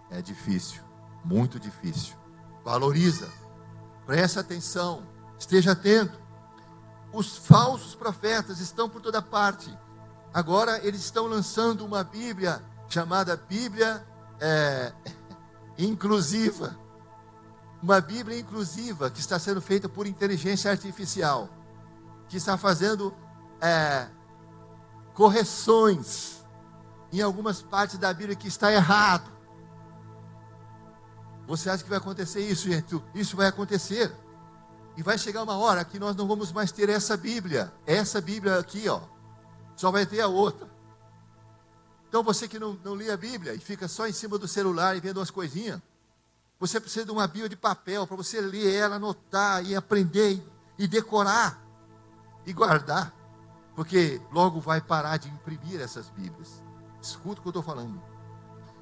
É difícil, muito difícil. Valoriza, presta atenção, esteja atento. Os falsos profetas estão por toda parte. Agora eles estão lançando uma Bíblia chamada Bíblia inclusiva. Uma Bíblia inclusiva que está sendo feita por inteligência artificial, que está fazendo correções em algumas partes da Bíblia que está errado. Você acha que vai acontecer isso, gente? Isso vai acontecer. E vai chegar uma hora que nós não vamos mais ter essa Bíblia aqui, ó. Só vai ter a outra. Então você que não lê a Bíblia e fica só em cima do celular e vendo umas coisinhas, você precisa de uma Bíblia de papel para você ler ela, anotar e aprender e decorar e guardar, porque logo vai parar de imprimir essas Bíblias. Escuta o que eu estou falando.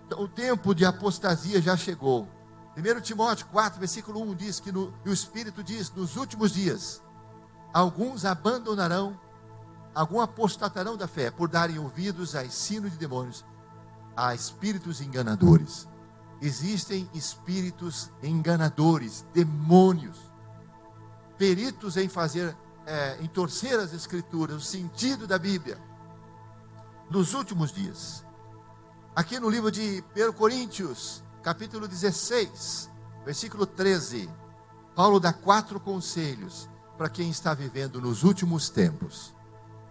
Então, o tempo de apostasia já chegou. 1 Timóteo 4, versículo 1 diz que o Espírito diz, nos últimos dias, alguns abandonarão, alguns apostatarão da fé, por darem ouvidos a ensino de demônios, a espíritos enganadores. Existem espíritos enganadores, demônios, peritos em fazer, em torcer as Escrituras, o sentido da Bíblia. Nos últimos dias, aqui no livro de 1 Coríntios, capítulo 16, versículo 13, Paulo dá 4 conselhos para quem está vivendo nos últimos tempos.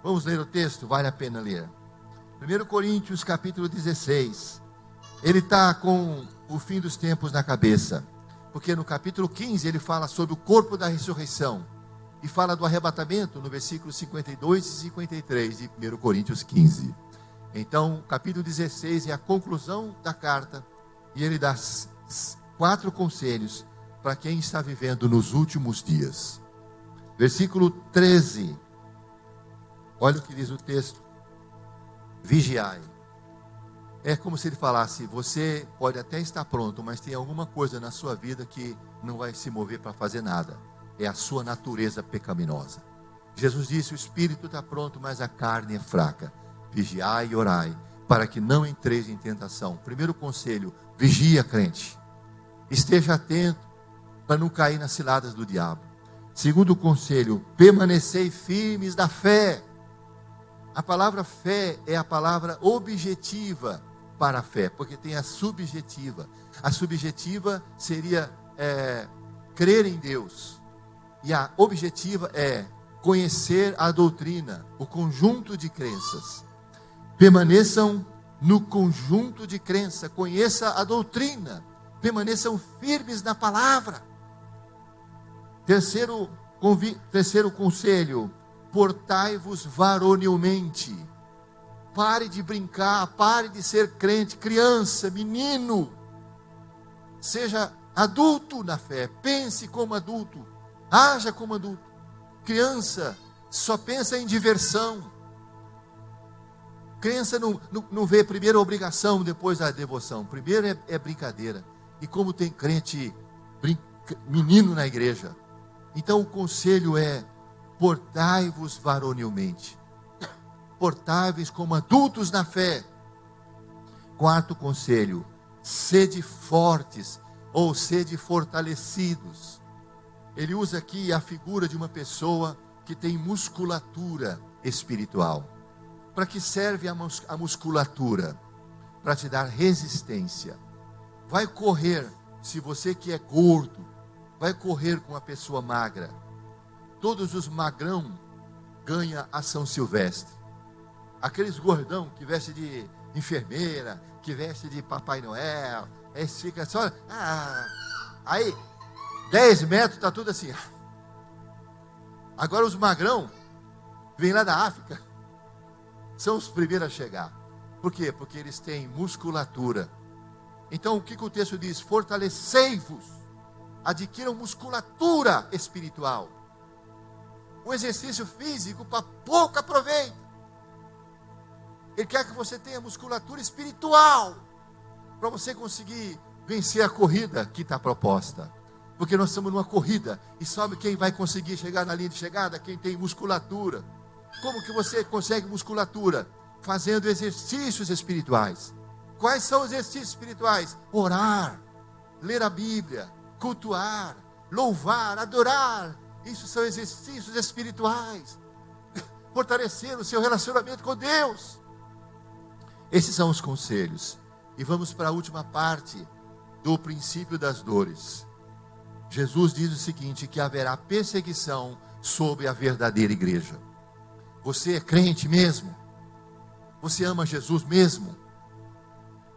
Vamos ler o texto, vale a pena ler. 1 Coríntios, capítulo 16, ele está com o fim dos tempos na cabeça, porque no capítulo 15 ele fala sobre o corpo da ressurreição, e fala do arrebatamento no versículo 52 e 53 de 1 Coríntios 15. Então, capítulo 16 é a conclusão da carta, e ele dá 4 conselhos para quem está vivendo nos últimos dias. Versículo 13, olha o que diz o texto. vigiai. É como se ele falasse: você pode até estar pronto, mas tem alguma coisa na sua vida que não vai se mover para fazer nada. É a sua natureza pecaminosa. Jesus disse: o espírito está pronto, mas a carne é fraca. Vigiai e orai, para que não entreis em tentação. Primeiro conselho: vigia, crente. Esteja atento para não cair nas ciladas do diabo. Segundo conselho: permanecei firmes na fé. A palavra fé é a palavra objetiva para a fé, porque tem a subjetiva. A subjetiva seria crer em Deus. E a objetiva é conhecer a doutrina, o conjunto de crenças. Permaneçam no conjunto de crença, conheça a doutrina, permaneçam firmes na palavra. Terceiro conselho: portai-vos varonilmente. Pare de brincar, pare de ser crente, criança, menino. Seja adulto na fé, pense como adulto, haja como adulto. Criança só pensa em diversão. Criança não vê primeiro a obrigação, depois a devoção. Primeiro é brincadeira. E como tem crente menino na igreja. Então o conselho é: portai-vos varonilmente. Portai-vos como adultos na fé. Quarto conselho: sede fortes, ou sede fortalecidos. Ele usa aqui a figura de uma pessoa que tem musculatura espiritual. Para que serve a musculatura? Para te dar resistência. Vai correr, se você que é gordo, vai correr com uma pessoa magra. Todos os magrão ganham a São Silvestre. Aqueles gordão que veste de enfermeira, que veste de Papai Noel, aí fica só, aí 10 metros está tudo assim. Agora os magrão vêm lá da África, são os primeiros a chegar. Por quê? Porque eles têm musculatura. Então o que o texto diz? Fortalecei-vos, adquiram musculatura espiritual. O exercício físico para pouco aproveita. Ele quer que você tenha musculatura espiritual, para você conseguir vencer a corrida que está proposta. Porque nós estamos numa corrida, e sabe quem vai conseguir chegar na linha de chegada? Quem tem musculatura. Como que você consegue musculatura? Fazendo exercícios espirituais. Quais são os exercícios espirituais? Orar, ler a Bíblia, cultuar, louvar, adorar. Isso são exercícios espirituais. Fortalecer o seu relacionamento com Deus. Esses são os conselhos. E vamos para a última parte do princípio das dores. Jesus diz o seguinte: que haverá perseguição sobre a verdadeira igreja. Você é crente mesmo? Você ama Jesus mesmo?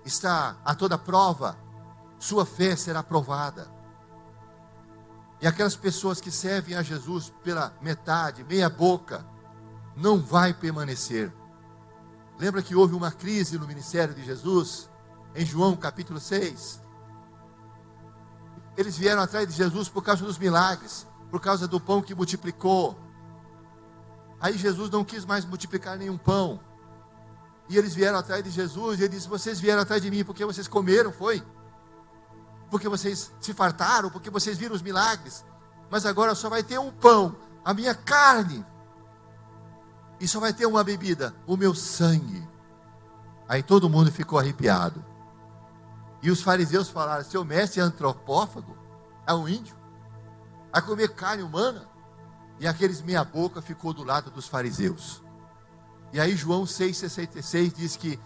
Está a toda prova? Sua fé será provada. E aquelas pessoas que servem a Jesus pela metade, meia boca, não vai permanecer. Lembra que houve uma crise no ministério de Jesus? Em João capítulo 6. Eles vieram atrás de Jesus por causa dos milagres, por causa do pão que multiplicou. Aí Jesus não quis mais multiplicar nenhum pão. E eles vieram atrás de Jesus, e ele disse: vocês vieram atrás de mim porque vocês comeram, foi? Porque vocês se fartaram, porque vocês viram os milagres. Mas agora só vai ter um pão, a minha carne. E só vai ter uma bebida, o meu sangue. Aí todo mundo ficou arrepiado. E os fariseus falaram: seu mestre é antropófago? É um índio? Vai comer carne humana? E aqueles meia boca ficou do lado dos fariseus. E aí João 6,66 diz que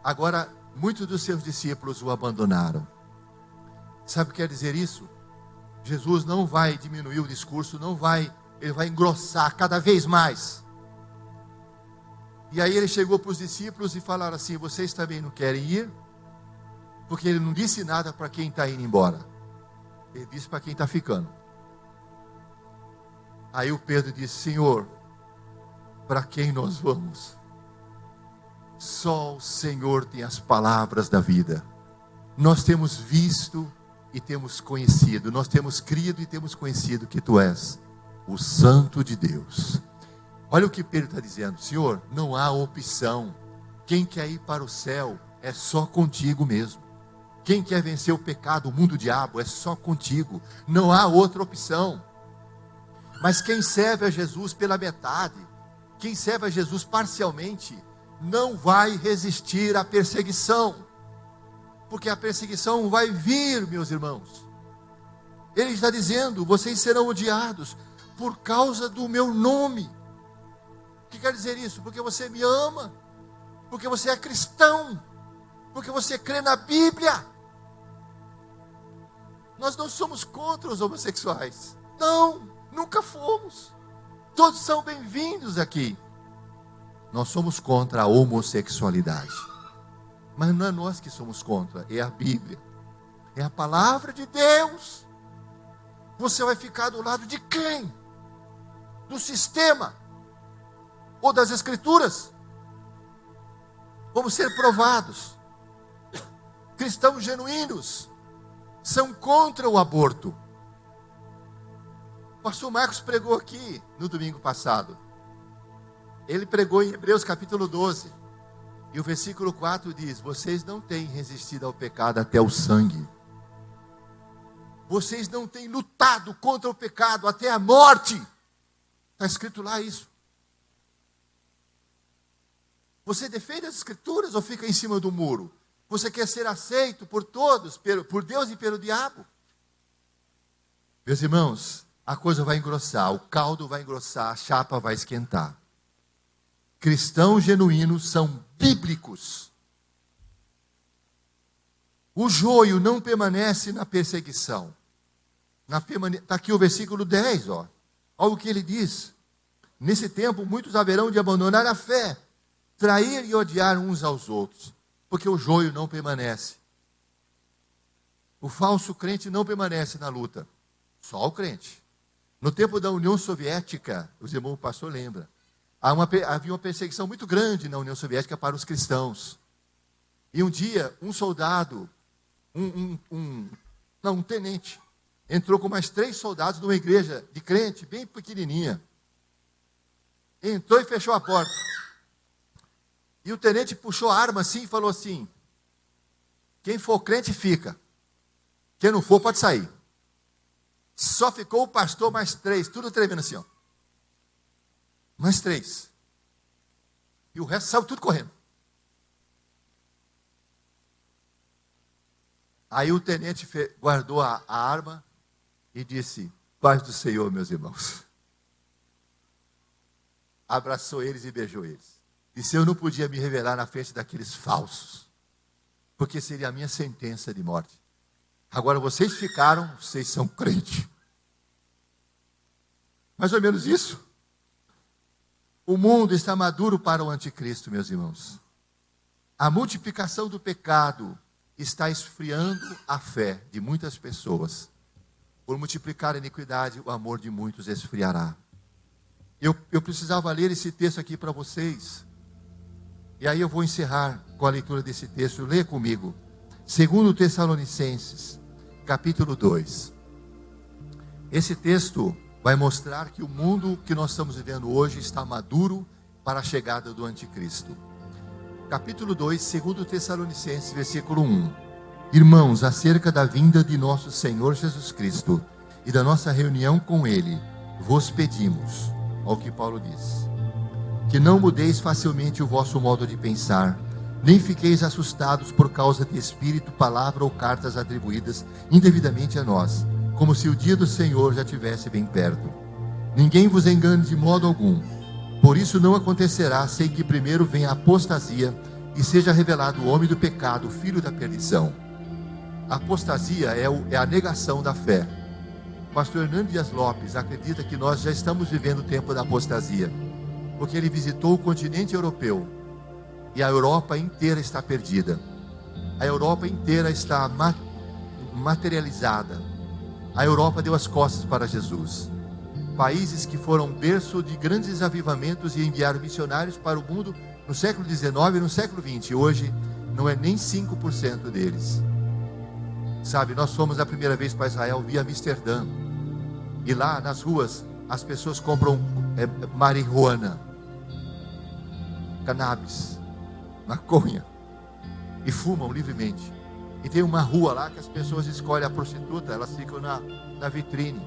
agora muitos dos seus discípulos o abandonaram. Sabe o que quer dizer isso? Jesus não vai diminuir o discurso, ele vai engrossar cada vez mais. E aí ele chegou para os discípulos e falaram assim: vocês também não querem ir? Porque ele não disse nada para quem está indo embora. Ele disse para quem está ficando. Aí o Pedro disse: Senhor, para quem nós vamos? Só o Senhor tem as palavras da vida. Nós temos visto e temos conhecido, nós temos crido e temos conhecido que Tu és o Santo de Deus. Olha o que Pedro está dizendo: Senhor, não há opção. Quem quer ir para o céu é só contigo mesmo. Quem quer vencer o pecado, o mundo, o diabo, é só contigo. Não há outra opção. Mas quem serve a Jesus pela metade, quem serve a Jesus parcialmente, não vai resistir à perseguição. Porque a perseguição vai vir, meus irmãos. Ele está dizendo: vocês serão odiados por causa do meu nome. O que quer dizer isso? Porque você me ama, porque você é cristão, porque você crê na Bíblia. Nós não somos contra os homossexuais. Não, nunca fomos. Todos são bem-vindos aqui. Nós somos contra a homossexualidade. Mas não é nós que somos contra, é a Bíblia. É a palavra de Deus. Você vai ficar do lado de quem? Do sistema? Ou das Escrituras? Vamos ser provados. Cristãos genuínos são contra o aborto. O pastor Marcos pregou aqui no domingo passado. Ele pregou em Hebreus capítulo 12. E o versículo 4 diz: vocês não têm resistido ao pecado até o sangue. Vocês não têm lutado contra o pecado até a morte. Está escrito lá isso. Você defende as Escrituras ou fica em cima do muro? Você quer ser aceito por todos, por Deus e pelo diabo? Meus irmãos, a coisa vai engrossar, o caldo vai engrossar, a chapa vai esquentar. Cristãos genuínos são bíblicos. O joio não permanece na perseguição. Está aqui o versículo 10, ó. Olha o que ele diz. Nesse tempo, muitos haverão de abandonar a fé, trair e odiar uns aos outros, porque o joio não permanece. O falso crente não permanece na luta, só o crente. No tempo da União Soviética, os irmãos, o pastor lembra, havia uma perseguição muito grande na União Soviética para os cristãos. E um dia, um soldado, um tenente, entrou com mais 3 soldados numa igreja de crente, bem pequenininha. Entrou e fechou a porta. E o tenente puxou a arma assim e falou assim: quem for crente fica, quem não for pode sair. Só ficou o pastor mais 3, tudo tremendo assim, ó. Mais 3. E o resto saiu tudo correndo. Aí o tenente guardou a arma e disse: paz do Senhor, meus irmãos. Abraçou eles e beijou eles. Disse: eu não podia me revelar na frente daqueles falsos, porque seria a minha sentença de morte. Agora vocês ficaram, vocês são crente. Mais ou menos isso. O mundo está maduro para o anticristo, meus irmãos. A multiplicação do pecado está esfriando a fé de muitas pessoas. Por multiplicar a iniquidade, o amor de muitos esfriará. Eu precisava ler esse texto aqui para vocês. E aí eu vou encerrar com a leitura desse texto. Leia comigo. 2 Tessalonicenses, capítulo 2. Esse texto vai mostrar que o mundo que nós estamos vivendo hoje está maduro para a chegada do anticristo. Capítulo 2, 2 Tessalonicenses, versículo 1. Irmãos, acerca da vinda de nosso Senhor Jesus Cristo e da nossa reunião com Ele, vos pedimos, ao que Paulo diz, que não mudeis facilmente o vosso modo de pensar, nem fiqueis assustados por causa de espírito, palavra ou cartas atribuídas indevidamente a nós, como se o dia do Senhor já tivesse bem perto. Ninguém vos engane de modo algum. Por isso não acontecerá sem que primeiro venha a apostasia e seja revelado o homem do pecado, o filho da perdição. A apostasia é a negação da fé. O pastor Hernando Dias Lopes acredita que nós já estamos vivendo o tempo da apostasia, porque ele visitou o continente europeu e a Europa inteira está perdida. A Europa inteira está materializada. A Europa deu as costas para Jesus. Países que foram berço de grandes avivamentos e enviaram missionários para o mundo no século XIX e no século XX. Hoje não é nem 5% deles. Sabe, nós fomos a primeira vez para Israel via Amsterdã. E lá nas ruas as pessoas compram marihuana, cannabis. maconha e fumam livremente. E tem uma rua lá que as pessoas escolhem a prostituta, elas ficam na vitrine.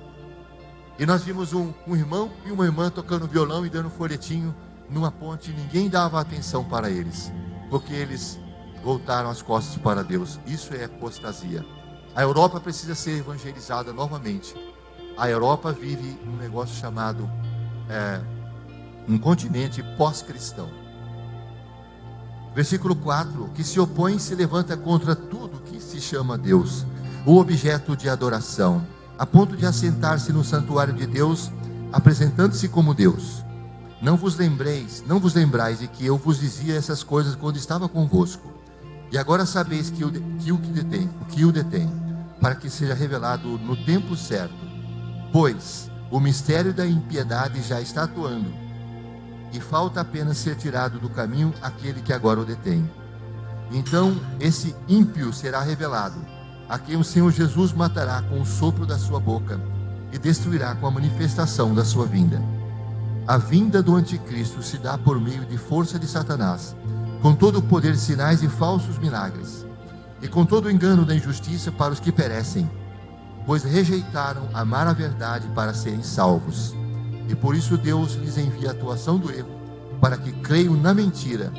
E nós vimos um irmão e uma irmã tocando violão e dando folhetinho numa ponte, e ninguém dava atenção para eles, porque eles voltaram as costas para Deus. Isso é apostasia. A Europa precisa ser evangelizada novamente. A Europa vive um negócio chamado um continente pós-cristão. Versículo 4: que se opõe se levanta contra tudo que se chama Deus, o objeto de adoração, a ponto de assentar-se no santuário de Deus, apresentando-se como Deus. Não vos lembrais de que eu vos dizia essas coisas quando estava convosco. E agora sabeis que o detém, para que seja revelado no tempo certo. Pois o mistério da impiedade já está atuando, e falta apenas ser tirado do caminho aquele que agora o detém. Então esse ímpio será revelado, a quem o Senhor Jesus matará com o sopro da sua boca, e destruirá com a manifestação da sua vinda. A vinda do anticristo se dá por meio de força de Satanás, com todo o poder de sinais e falsos milagres, e com todo o engano da injustiça para os que perecem, pois rejeitaram amar a verdade para serem salvos. E por isso Deus lhes envia a atuação do erro, para que creiam na mentira,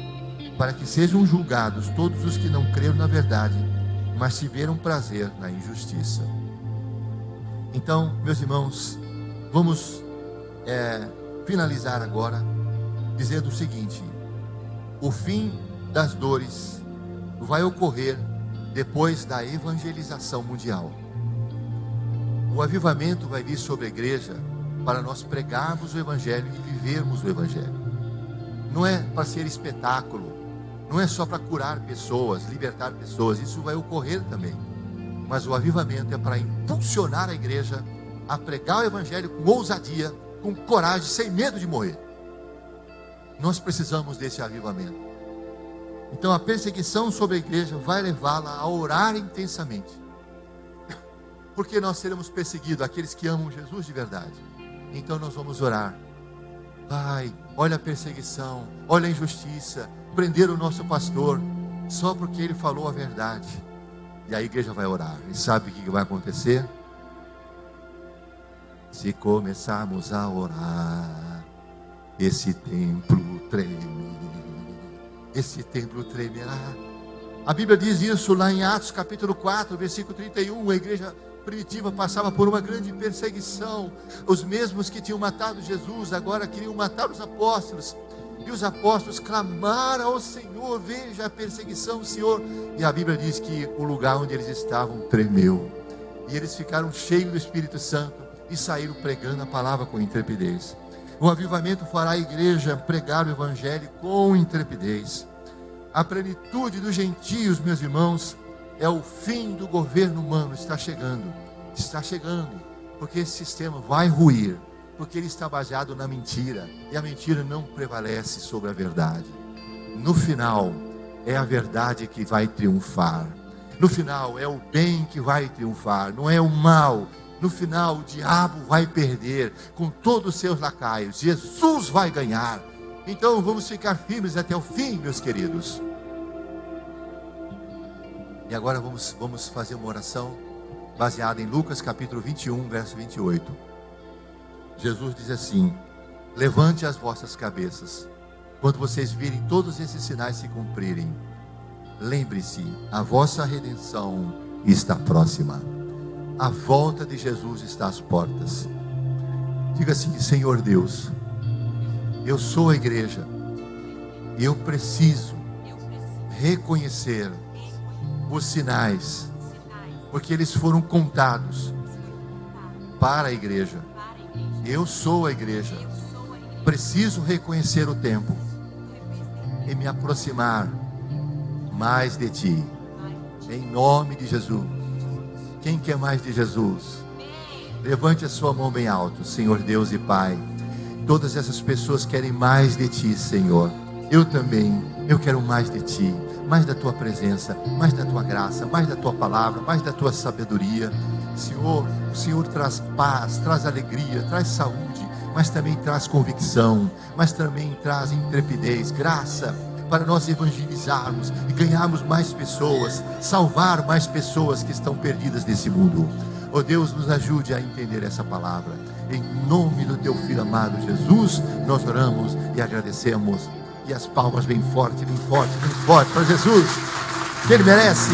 para que sejam julgados todos os que não creram na verdade, mas tiveram prazer na injustiça. Então, meus irmãos, vamos finalizar agora dizendo o seguinte: o fim das dores vai ocorrer depois da evangelização mundial. O avivamento vai vir sobre a igreja para nós pregarmos o Evangelho e vivermos o Evangelho. Não é para ser espetáculo, não é só para curar pessoas, libertar pessoas, isso vai ocorrer também. Mas o avivamento é para impulsionar a igreja a pregar o Evangelho com ousadia, com coragem, sem medo de morrer. Nós precisamos desse avivamento. Então a perseguição sobre a igreja vai levá-la a orar intensamente. Porque nós seremos perseguidos, aqueles que amam Jesus de verdade. Então nós vamos orar. Pai, olha a perseguição, olha a injustiça, prenderam o nosso pastor, só porque ele falou a verdade. E a igreja vai orar. E sabe o que vai acontecer? Se começarmos a orar, esse templo treme. Esse templo tremerá. A Bíblia diz isso lá em Atos capítulo 4, versículo 31. A igreja primitiva passava por uma grande perseguição. Os mesmos que tinham matado Jesus agora queriam matar os apóstolos. E os apóstolos clamaram ao Senhor: veja a perseguição, Senhor. E a Bíblia diz que o lugar onde eles estavam tremeu. E eles ficaram cheios do Espírito Santo e saíram pregando a palavra com intrepidez. O avivamento fará a igreja pregar o Evangelho com intrepidez. A plenitude dos gentios, meus irmãos, é o fim do governo humano. Está chegando, porque esse sistema vai ruir, porque ele está baseado na mentira, e a mentira não prevalece sobre a verdade. No final, é a verdade que vai triunfar. No final, é o bem que vai triunfar, não é o mal. No final, o diabo vai perder com todos os seus lacaios. Jesus vai ganhar. Então vamos ficar firmes até o fim, meus queridos. E agora vamos fazer uma oração baseada em Lucas capítulo 21, verso 28. Jesus diz assim: levante as vossas cabeças, quando vocês virem todos esses sinais se cumprirem. Lembre-se, a vossa redenção está próxima. A volta de Jesus está às portas. Diga assim: Senhor Deus, eu sou a igreja, e eu preciso reconhecer os sinais, porque eles foram contados para a igreja. Eu sou a igreja, preciso reconhecer o tempo e me aproximar mais de Ti, em nome de Jesus. Quem quer mais de Jesus? Levante a sua mão bem alto. Senhor Deus e Pai, todas essas pessoas querem mais de Ti, Senhor. Eu também, eu quero mais de Ti, mais da Tua presença, mais da Tua graça, mais da Tua palavra, mais da Tua sabedoria. Senhor, o Senhor traz paz, traz alegria, traz saúde, mas também traz convicção, mas também traz intrepidez, graça. para nós evangelizarmos e ganharmos mais pessoas, salvar mais pessoas que estão perdidas nesse mundo. Oh Deus, nos ajude a entender essa palavra. Em nome do teu Filho amado Jesus, nós oramos e agradecemos. E as palmas bem forte para Jesus, que Ele merece.